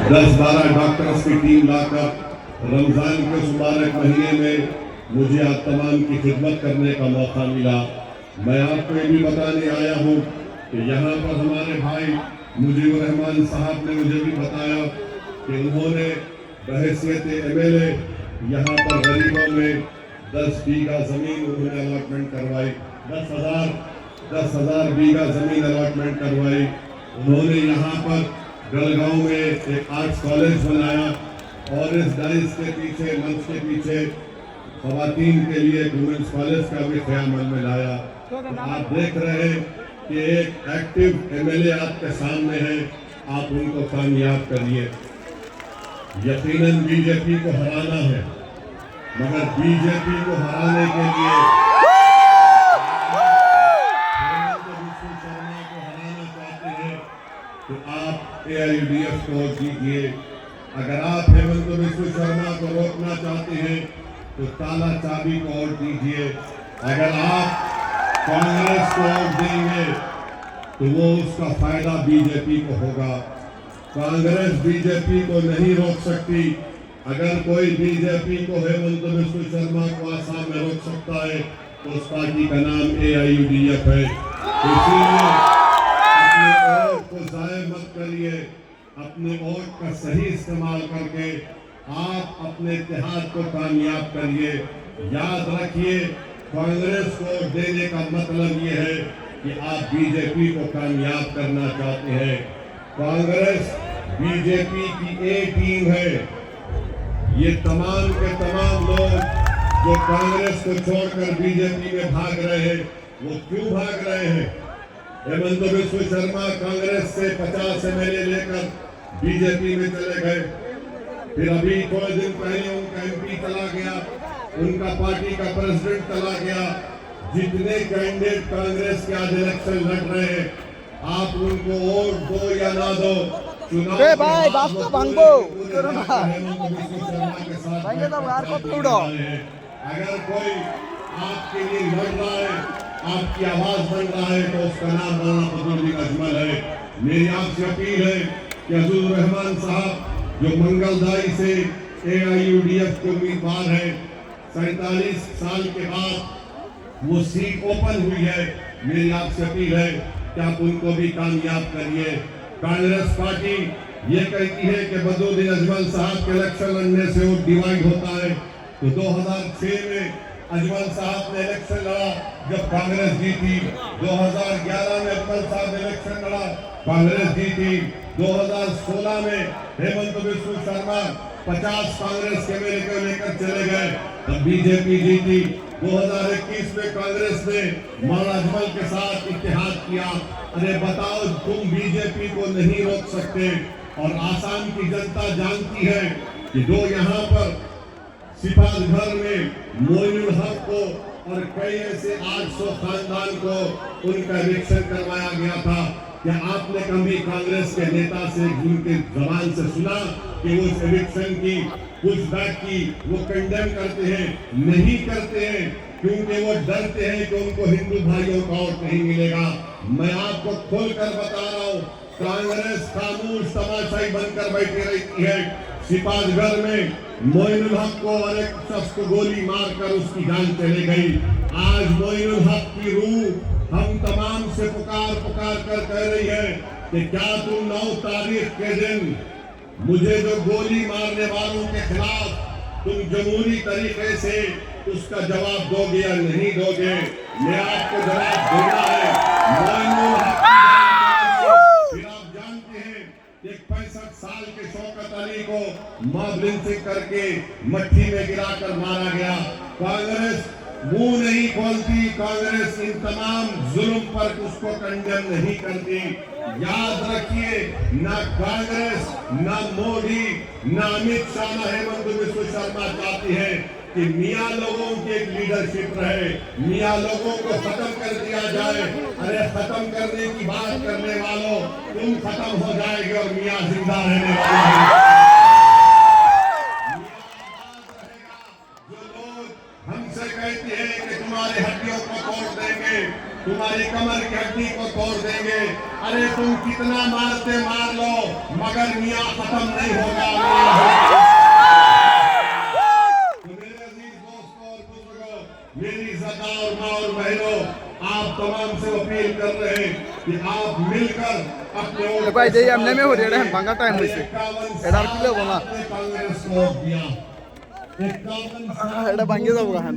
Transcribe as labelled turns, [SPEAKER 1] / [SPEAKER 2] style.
[SPEAKER 1] 10-12 doctors की team लाकर रमजान के उस मुबारक महीने में मुझे आप तमाम की खिदमत करने का मौका मिला। मैं आपको ये भी बताने आया हूँ कि यहाँ पर हमारे भाई मुजीबुर रहमान साहब ने मुझे भी बताया कि उन्होंने बहैसियत MLA यहाँ पर गरीबों में 10 बीघा ज़मीन उन्होंने अलॉटमेंट करवाई, 10,000 बीघा ज़मीन अलॉटमेंट करवाई। उन्होंने यहाँ पर गलगांव में एक आर्ट्स कॉलेज बनाया और इस डाइस के पीछे, मंच के पीछे ख़वातीन के लिए वुमेन्स कॉलेज का भी ख्याल में लाया। तो आप देख रहे हैं कि एक एक्टिव MLA आपके सामने है, आप उनको कामयाब करिए। यकीनन बीजेपी को हराना है, मगर बीजेपी को हराने के लिए विष्णु शर्मा को हराना चाहते हैं तो आप AIUDF को वोट दीजिए। अगर आप हेमंत विष्णु शर्मा को रोकना चाहते हैं तो ताला चाबी को वोट दीजिए। अगर आप कांग्रेस को वोट देंगे तो वो उसका फायदा बीजेपी को होगा। कांग्रेस बीजेपी को नहीं रोक सकती। अगर कोई बीजेपी को हेमंत विष्णु शर्मा को आसाम में रोक सकता है तो उस पार्टी का नाम AIUDF है। इसीलिए अपने वोट को जाया मत करिए, अपने वोट का सही इस्तेमाल करके आप अपने इत्तेहाद को कामयाब करिए। याद रखिए, कांग्रेस को देने का मतलब ये है कि आप बीजेपी को कामयाब करना चाहते हैं। कांग्रेस बीजेपी की एक टीम है। ये तमाम के तमाम लोग जो कांग्रेस को छोड़कर बीजेपी में भाग रहे हैं, वो क्यों भाग रहे हैं? हेमंत विश्व शर्मा कांग्रेस से 50 MLA लेकर बीजेपी में चले गए, फिर अभी थोड़े दिन पहले उनका MP चला गया, उनका पार्टी का प्रेसिडेंट चला गया। जितने कैंडिडेट कांग्रेस के आज इलेक्शन लड़ रहे हैं, आप उनको वोट दो या ना दो, चुनाव
[SPEAKER 2] भाई बास्ता भांगो
[SPEAKER 1] अगर कोई आपके लिए लड़ रहा है, आपकी आवाज बन रहा है तो उसका नाम मौलाना फजलुद्दीन अजमल है। मेरी आपसे अपील है कि अब्दुल रहमान साहब जो मंगलदाई से AIUDF के उम्मीदवार है, 47 साल के बाद वो सीट ओपन हुई है। मेरी आपसे अपील है कि आप उनको भी कामयाब करिए। कांग्रेस पार्टी ये कहती है कि बदरुद्दीन अजमल साहब के इलेक्शन लड़ने से वो डिवाइड होता है, तो 2006 में अजमल साहब ने इलेक्शन लड़ा जब कांग्रेस जीती। 2011 में अजमल साहब ने इलेक्शन लड़ा, कांग्रेस जीती। 2016 में हेमंत विश्व शर्मा 50 कांग्रेस के MLA को लेकर चले गए, तब बीजेपी जीती। 2021 में कांग्रेस ने मौलाना अजमल के साथ इत्तेहाद किया। अरे बताओ, तुम बीजेपी को नहीं रोक सकते। और आसाम की जनता जानती है कि जो यहाँ पर सिपाहीघर में मोइनुल हक को और कई ऐसे 800 खानदान को उनका इलेक्शन करवाया गया था, क्या आपने कभी कांग्रेस के नेता से जिनके जबान से सुना कि वो इलेक्शन की पुशबैक की वो कंडेम करते हैं? नहीं करते हैं, क्योंकि वो डरते हैं कि उनको हिंदू भाइयों का वोट नहीं मिलेगा। मैं आपको खोलकर बता रहा हूँ, कांग्रेस खामोश तमाशाई बनकर बैठी रहती है। सिपाहीघर में मोइनुल हक को और एक शख्स को गोली मारकर उसकी जान चली गई। आज मोइनुल हक की रूह हम तमाम से पुकार कर कह रही है कि क्या तुम 9 तारीख के दिन मुझे जो गोली मारने वालों के खिलाफ तुम जमहूरी तरीके से उसका जवाब दोगे या नहीं दोगे? मैं आपको जवाब देना है। मोइनुल हक फिर आप जानते हैं, एक 65 साल के शौकत अली को मॉब लिंचिंग करके मट्टी में गिराकर मारा गया। कांग्रेस मुंह नहीं खोलती, कांग्रेस इन तमाम जुल्म पर उसको कंडेम नहीं करती। याद रखिए, ना कांग्रेस, ना मोदी, ना अमित शाह, ना हेमंत विश्व शर्मा चाहती है कि मियाँ लोगों की एक लीडरशिप रहे, मियाँ लोगों को खत्म कर दिया जाए। अरे खत्म करने की बात करने वालों, तुम खत्म हो जाएगे और मियाँ जिंदा रहने वाले हैं। जो लोग हमसे कहते हैं कि तुम्हारी हड्डियों को तोड़ देंगे, तुम्हारी कमर की हड्डी को तोड़ देंगे, अरे तुम कितना मारते मार लो, मगर मियां खत्म नहीं होगा। तो मेरे अजीज दोस्तों और बुजुर्गों, मेरी इज्जतदार और माँ और बहनों, आप तमाम से अपील कर रहे हैं कि आप मिलकर अपने
[SPEAKER 2] भाई दे हमने में हो रहा है बांगा टाइम में से एडार किलो बोला
[SPEAKER 1] कांग्रेस को दिया 51
[SPEAKER 2] এটা ভাঙিয়ে যাবো এখন